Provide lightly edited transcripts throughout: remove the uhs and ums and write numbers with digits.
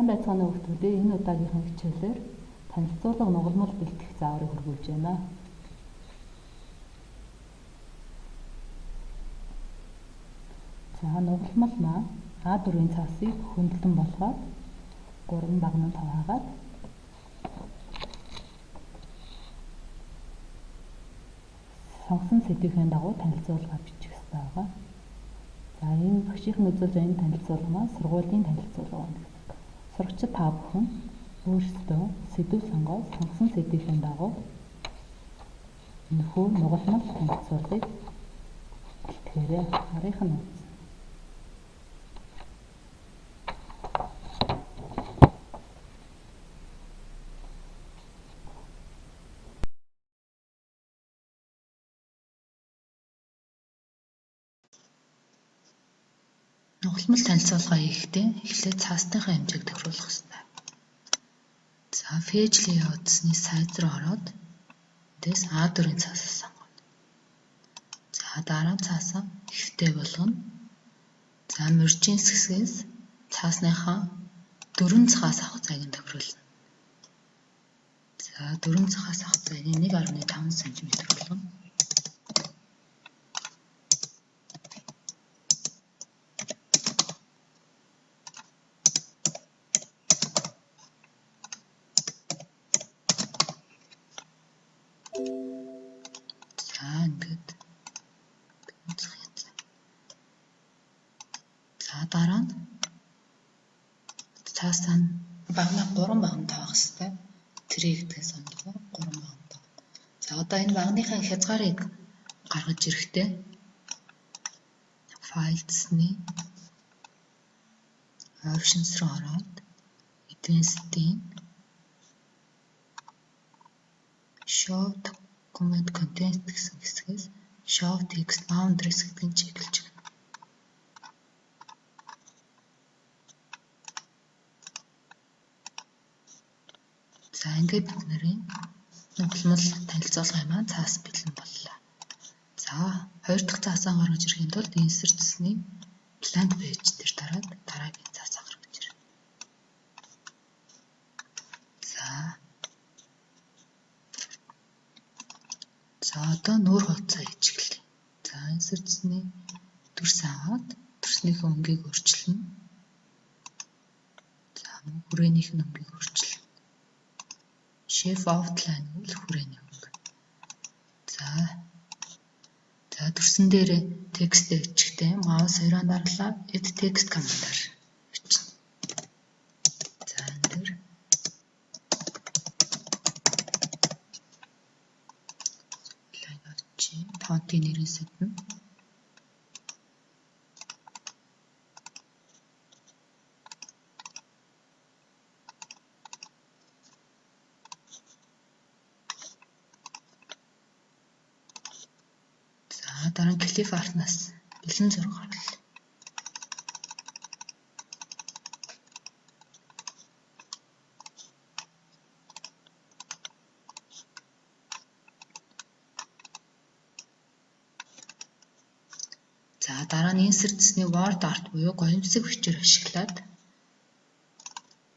байцгааны хүүхдүүдээ энэ удаагийнхын хичээлээр танилцуулга нугалмал бэлтгэх зааврыг хургуулж байна. За нугалмал маань А4-ийн цаасыг хөндлөн болгоод 3 багнанд хуваагаад сонгосон сэдвийн дагуу танилцуулга бичих ёстой байгаа. За энэ багшийн үзүүлж байгаа энэ танилцуулга маань сургуулийн танилцуулга байна. Сурагчид та бүхэн өөрсдөө сэдв сонгоод сонгосон сэдвийн дагуу энэхүү нугалмал танилцуулгыг бэлтгээрэй. Харийнх нь үз. Нугалмал танилцуулга хийхдээ эхлээд цаасныхаа хэмжээг тохируулах ёстой. За пэйж layout-ны сайз руу ороод эндээс А4-ийн цаасаа сонгоно. За дараа нь цаасаа ихтэй болгоно. За мөржийн хэсгээс цаасныхаа 4 цагаас авах зайг нь тохируулна. За 4 цагаас авах зайг 1.5 см болгоно. За дараа нь цаасаа багнаа 3 баганд тавих хэрэгтэй. Тэрий гэдгээс ондгоо 3 баганд. За одоо энэ багныхаа хязгаарыг гаргаж ирэхдээ Files-ны Options руу ороод Advanced-ийн Show Document Content гэсэн хэсгээс Show Text Boundaries гэдгийг чиглэж байна. За ингээд бид нарын нугалмал танилцуулгын маань цаас бэлэн боллоо. За хоёр дахь цаасаа гаргаж ирэхийн тулд Insert-ний Blank Page дээр дараад дараагийн цаасаа гаргаж ирнэ. За одоо нүүр хуудасаа ижиглэе. За Insert-ний дүрс аваад дүрснийхээ өнгийг өөрчилнө. За хүрээнийх нь өнгийг өөрчилнө. Shape outline бол хүрээний өнгө. За дүрсэн дээр текст ичгтэй маус хоёроо даралаа Edit Text командаар бичнэ. За энэ дээр фонтын нэрийг сэтнэ. Дараа нь Clip Art-наас бэлэн зураг оруулъя. За дараа нь Insert-ний Word Art буюу гоёмсог бичвэр ашиглаад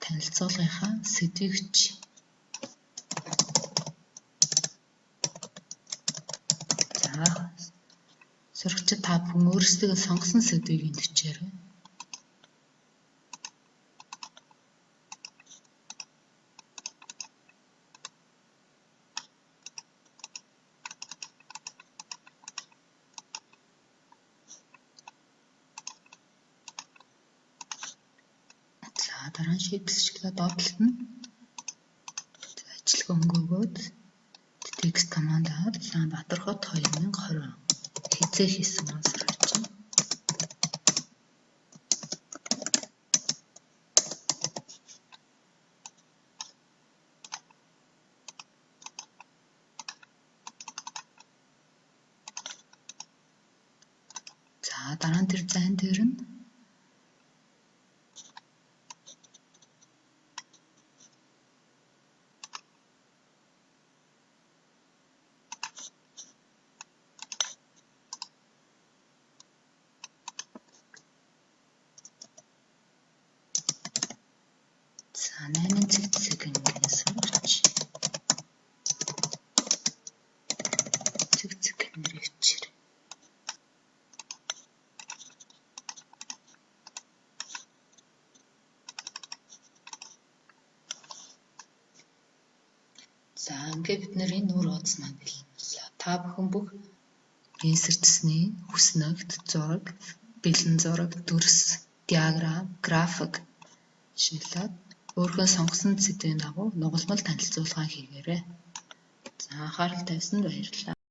танилцуулгынхаа сэдвийг бичиж. Сурагчид та бүхэн өөрсдөө сонгосон сэдвийг энд бичээрэй. За дараа нь шийдэл ашиглаад доотлолт нь ажил өнгөөгөөд текст команд аваад Улаанбаатар хот 2020 хизээ хийсэн маань сурагч. За дараа нь тэр зайн дээр нь За ингээд бид нэр энэ үр хуудас маань хэллээ. Та бүхэн бүх инсертсний хүснэгт зураг, бэлэн зураг, дүрс, диаграм, график шилээд өөрийнхөө сонгосон сэдвийн дагуу нугалмал танилцуулга хийгээрэй. За анхаарал тавьсанд баярлалаа.